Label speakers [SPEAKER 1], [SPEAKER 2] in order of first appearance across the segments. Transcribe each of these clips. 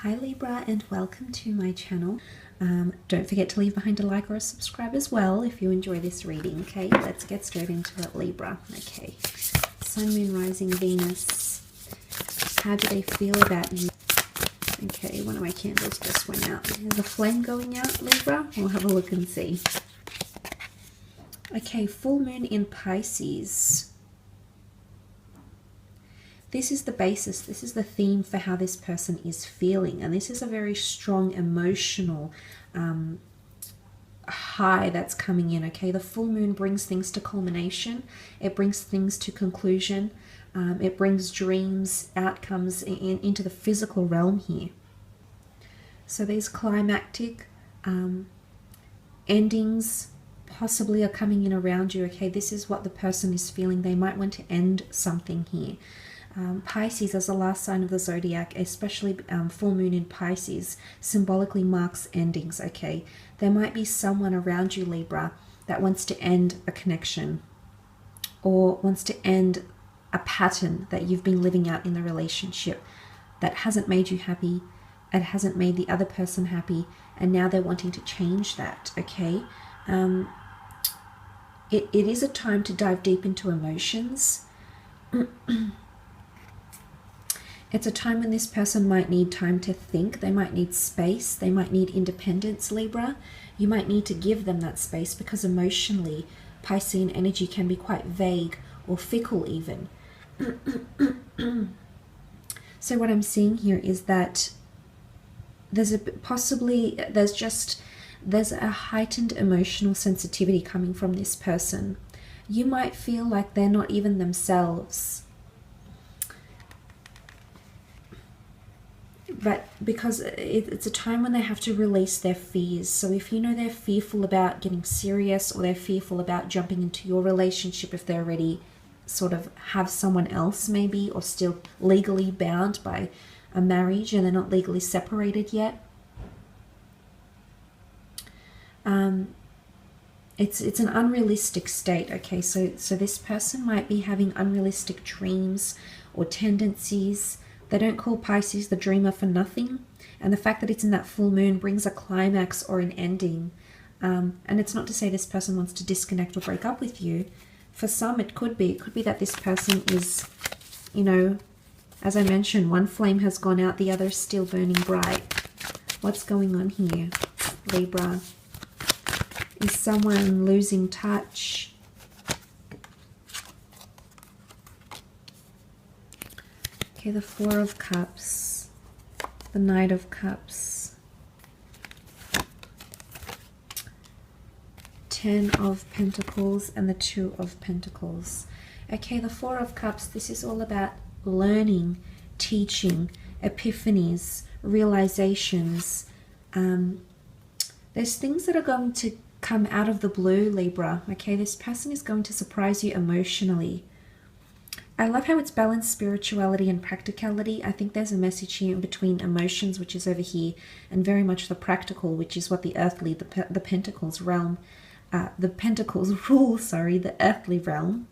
[SPEAKER 1] Hi Libra, and welcome to my channel. Don't forget to leave behind a like or a subscribe as well if you enjoy this reading. Okay, let's get straight into it, Libra. Okay, Sun, Moon, Rising, Venus. How do they feel about you? Okay, one of my candles just went out. There's a flame going out, Libra. We'll have a look and see. Okay, full moon in Pisces. This is the basis, this is the theme for how this person is feeling. And this is a very strong emotional high that's coming in, okay? The full moon brings things to culmination. It brings things to conclusion. It brings dreams, outcomes into the physical realm here. So these climactic endings possibly are coming in around you, okay? This is what the person is feeling. They might want to end something here. Pisces as the last sign of the zodiac, especially full moon in Pisces, symbolically marks endings, okay? There might be someone around you, Libra, that wants to end a connection or wants to end a pattern that you've been living out in the relationship that hasn't made you happy, it hasn't made the other person happy, and now they're wanting to change that, okay? It is a time to dive deep into emotions. It's a time when this person might need time to think. They might need space. They might need independence, Libra. You might need to give them that space because emotionally, Piscean energy can be quite vague or fickle even. So what I'm seeing here is that there's a heightened emotional sensitivity coming from this person. You might feel like they're not even themselves. But because it's a time when they have to release their fears. So if you know they're fearful about getting serious, or they're fearful about jumping into your relationship if they already sort of have someone else maybe, or still legally bound by a marriage and they're not legally separated yet. It's an unrealistic state, okay? So this person might be having unrealistic dreams or tendencies. They don't call Pisces the dreamer for nothing. And the fact that it's in that full moon brings a climax or an ending. And it's not to say this person wants to disconnect or break up with you. For some, it could be. It could be that this person is, you know, as I mentioned, one flame has gone out, the other is still burning bright. What's going on here, Libra? Is someone losing touch? Okay, the Four of Cups, the Knight of Cups, Ten of Pentacles, and the Two of Pentacles. Okay, the Four of Cups, this is all about learning, teaching, epiphanies, realizations. There's things that are going to come out of the blue, Libra. Okay, this person is going to surprise you emotionally. I love how it's balanced spirituality and practicality. I think there's a message here in between emotions, which is over here, and very much the practical, which is what the earthly, the Pentacles realm, the Pentacles rule, sorry, the earthly realm.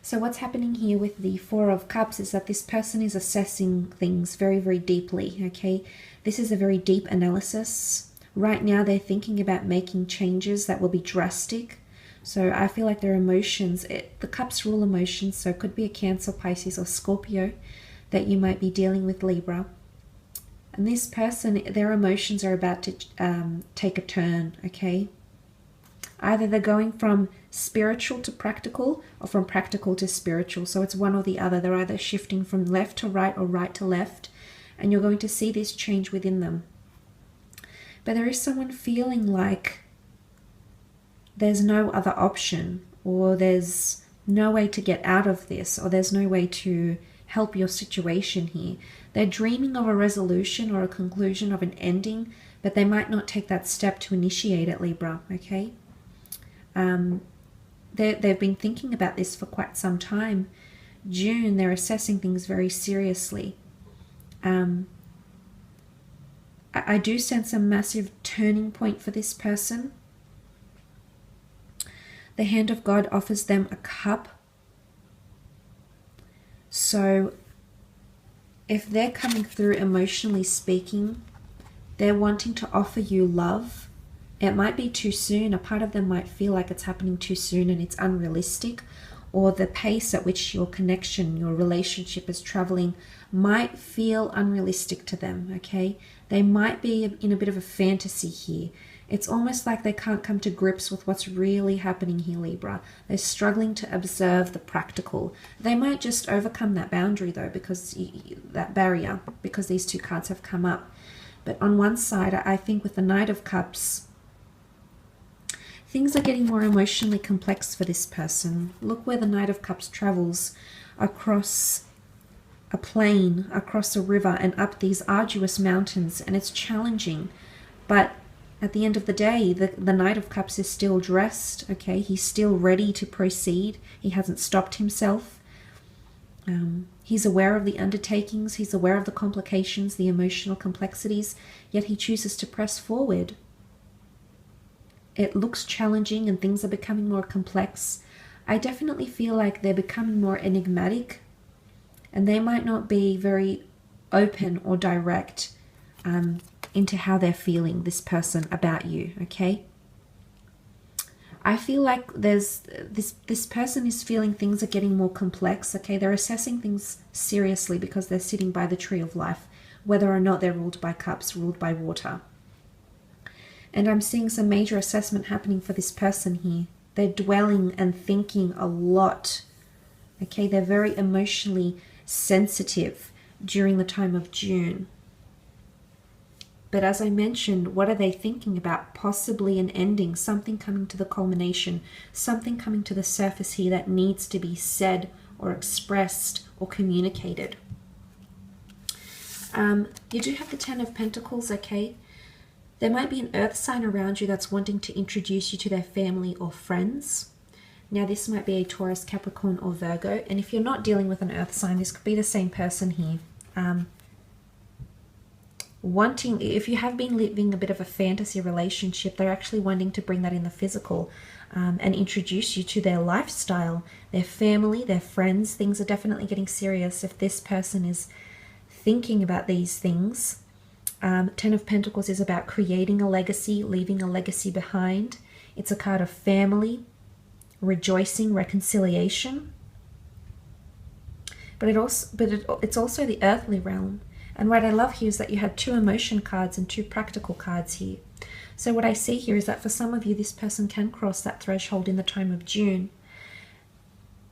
[SPEAKER 1] So what's happening here with the Four of Cups is that this person is assessing things very, very deeply, okay? This is a very deep analysis. Right now, they're thinking about making changes that will be drastic. So I feel like their emotions, the cups rule emotions, so it could be a Cancer, Pisces, or Scorpio that you might be dealing with, Libra. And this person, their emotions are about to take a turn, okay? Either they're going from spiritual to practical, or from practical to spiritual. So it's one or the other. They're either shifting from left to right or right to left. And you're going to see this change within them. But there is someone feeling like there's no other option, or there's no way to get out of this, or there's no way to help your situation here. They're dreaming of a resolution or a conclusion of an ending, but they might not take that step to initiate it, Libra, okay? They've been thinking about this for quite some time. June, they're assessing things very seriously. I do sense a massive turning point for this person. The hand of God offers them a cup. So if they're coming through emotionally speaking, they're wanting to offer you love. It might be too soon. A part of them might feel like it's happening too soon and it's unrealistic, or the pace at which your connection, your relationship is traveling might feel unrealistic to them, okay? They might be in a bit of a fantasy here. It's almost like they can't come to grips with what's really happening here, Libra. They're struggling to observe the practical. They might just overcome that boundary, though, because that barrier, because these two cards have come up. But on one side, I think with the Knight of Cups, things are getting more emotionally complex for this person. Look where the Knight of Cups travels across a plain, across a river, and up these arduous mountains, and it's challenging. But at the end of the day, the Knight of Cups is still dressed, okay? He's still ready to proceed. He hasn't stopped himself. He's aware of the undertakings. He's aware of the complications, the emotional complexities, yet he chooses to press forward. It looks challenging and things are becoming more complex. I definitely feel like they're becoming more enigmatic, and they might not be very open or direct into how they're feeling, this person, about you, okay? I feel like there's this person is feeling things are getting more complex, okay? They're assessing things seriously because they're sitting by the tree of life, whether or not they're ruled by cups, ruled by water. And I'm seeing some major assessment happening for this person here. They're dwelling and thinking a lot, okay? They're very emotionally sensitive during the time of June. But as I mentioned, what are they thinking about? Possibly an ending, something coming to the culmination, something coming to the surface here that needs to be said or expressed or communicated. You do have the Ten of Pentacles, okay? There might be an earth sign around you that's wanting to introduce you to their family or friends. Now, this might be a Taurus, Capricorn, or Virgo. And if you're not dealing with an earth sign, this could be the same person here. If you have been living a bit of a fantasy relationship, they're actually wanting to bring that in the physical and introduce you to their lifestyle, their family, their friends. Things are definitely getting serious if this person is thinking about these things. Ten of Pentacles is about creating a legacy, leaving a legacy behind. It's a card of family, rejoicing, reconciliation. But it's also the earthly realm. And what I love here is that you had two emotion cards and two practical cards here. So what I see here is that for some of you, this person can cross that threshold in the time of June.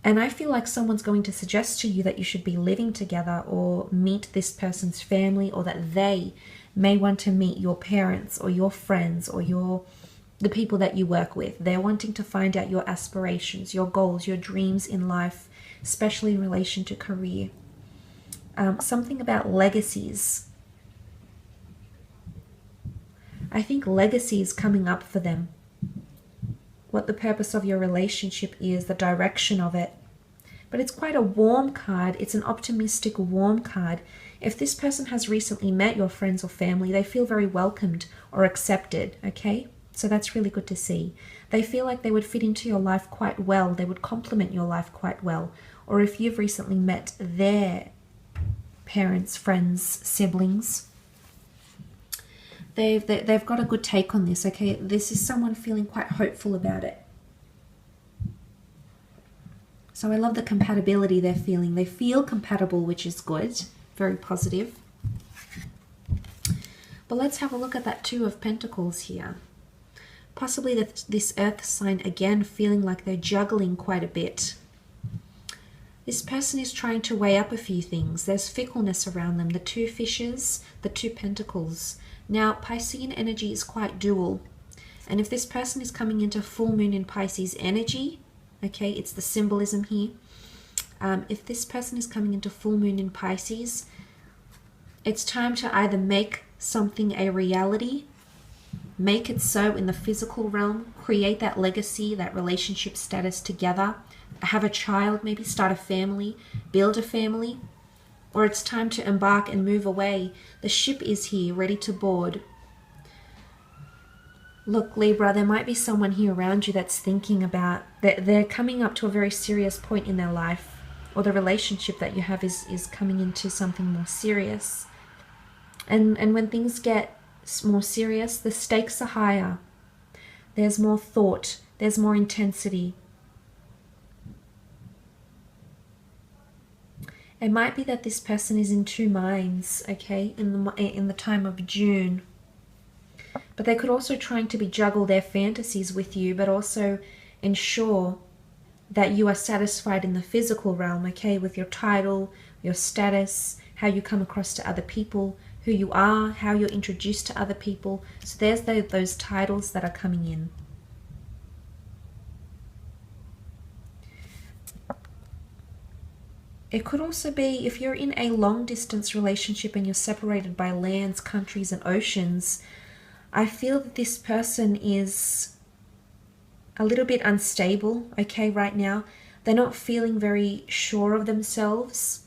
[SPEAKER 1] And I feel like someone's going to suggest to you that you should be living together or meet this person's family, or that they may want to meet your parents or your friends or the people that you work with. They're wanting to find out your aspirations, your goals, your dreams in life, especially in relation to career. Something about legacies. I think legacy is coming up for them. What the purpose of your relationship is, the direction of it. But it's quite a warm card. It's an optimistic, warm card. If this person has recently met your friends or family, they feel very welcomed or accepted, okay? So that's really good to see. They feel like they would fit into your life quite well. They would complement your life quite well. Or if you've recently met their parents, friends, siblings, they've got a good take on this, okay? This is someone feeling quite hopeful about it. So I love the compatibility they're feeling. They feel compatible, which is good, very positive. But let's have a look at that Two of Pentacles here. Possibly this earth sign again feeling like they're juggling quite a bit. This person is trying to weigh up a few things. There's fickleness around them. The two fishes, the two pentacles. Now, Piscean energy is quite dual. And if this person is coming into full moon in Pisces energy, okay, it's the symbolism here. If this person is coming into full moon in Pisces, it's time to either make something a reality, make it so in the physical realm, create that legacy, that relationship status together, have a child, maybe start a family, build a family, or it's time to embark and move away. The ship is here, ready to board. Look, Libra, there might be someone here around you that's thinking about, they're coming up to a very serious point in their life, or the relationship that you have is coming into something more serious. And when things get more serious, the stakes are higher. There's more thought. There's more intensity. It might be that this person is in two minds, okay, in the time of June. But they could also trying to juggle their fantasies with you, but also ensure that you are satisfied in the physical realm, okay, with your title, your status, how you come across to other people, who you are, how you're introduced to other people. So there's those titles that are coming in. It could also be if you're in a long distance relationship and you're separated by lands, countries, and oceans, I feel that this person is a little bit unstable, okay, right now. They're not feeling very sure of themselves.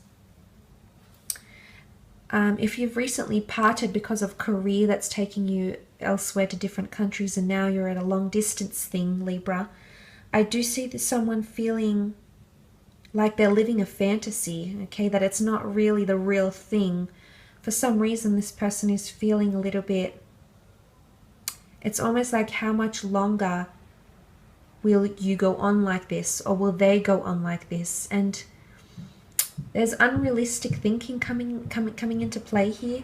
[SPEAKER 1] If you've recently parted because of career that's taking you elsewhere to different countries and now you're at a long distance thing, Libra, I do see that someone feeling like they're living a fantasy, okay, that it's not really the real thing. For some reason, this person is feeling a little bit, it's almost like, how much longer will you go on like this, or will they go on like this? And there's unrealistic thinking coming into play here.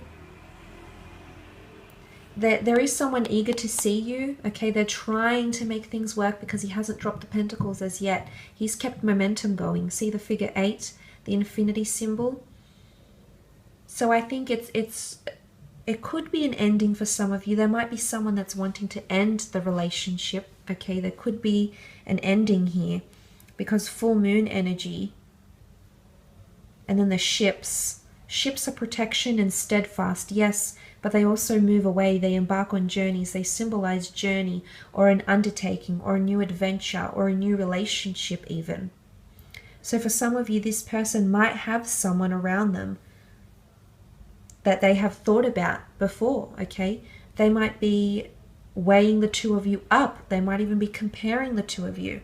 [SPEAKER 1] There is someone eager to see you, okay? They're trying to make things work because he hasn't dropped the pentacles as yet. He's kept momentum going. See the figure 8, the infinity symbol? So I think it could be an ending for some of you. There might be someone that's wanting to end the relationship, okay? There could be an ending here because full moon energy. And then the ships. Ships are protection and steadfast, yes, but they also move away. They embark on journeys. They symbolize journey or an undertaking or a new adventure or a new relationship even. So for some of you, this person might have someone around them that they have thought about before, okay? They might be weighing the two of you up. They might even be comparing the two of you.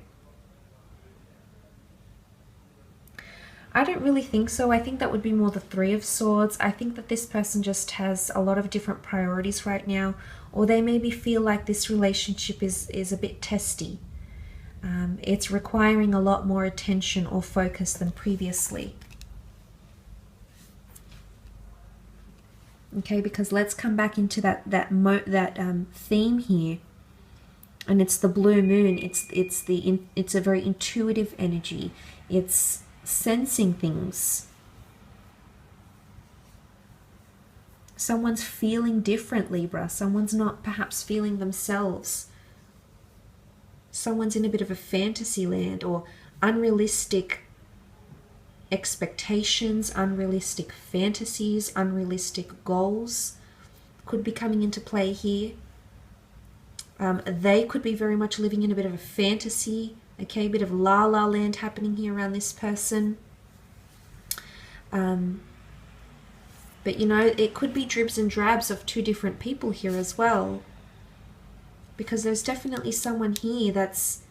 [SPEAKER 1] I don't really think so. I think that would be more the 3 of Swords. I think that this person just has a lot of different priorities right now, or they maybe feel like this relationship is a bit testy. It's requiring a lot more attention or focus than previously. Okay, because let's come back into that theme here, and it's the blue moon. It's a very intuitive energy. It's sensing things. Someone's feeling different, Libra. Someone's not perhaps feeling themselves. Someone's in a bit of a fantasy land or unrealistic expectations, unrealistic fantasies, unrealistic goals could be coming into play here. They could be very much living in a bit of a fantasy. Okay, a bit of la-la land happening here around this person. But you know, it could be dribs and drabs of 2 different people here as well. Because there's definitely someone here that's,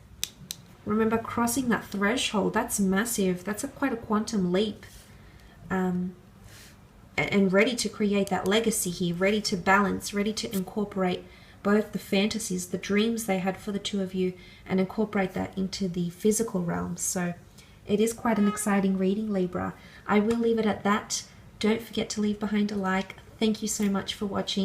[SPEAKER 1] remember, crossing that threshold. That's massive. That's quite a quantum leap. And ready to create that legacy here. Ready to balance, ready to incorporate both the fantasies, the dreams they had for the 2 of you, and incorporate that into the physical realm. So it is quite an exciting reading, Libra. I will leave it at that. Don't forget to leave behind a like. Thank you so much for watching.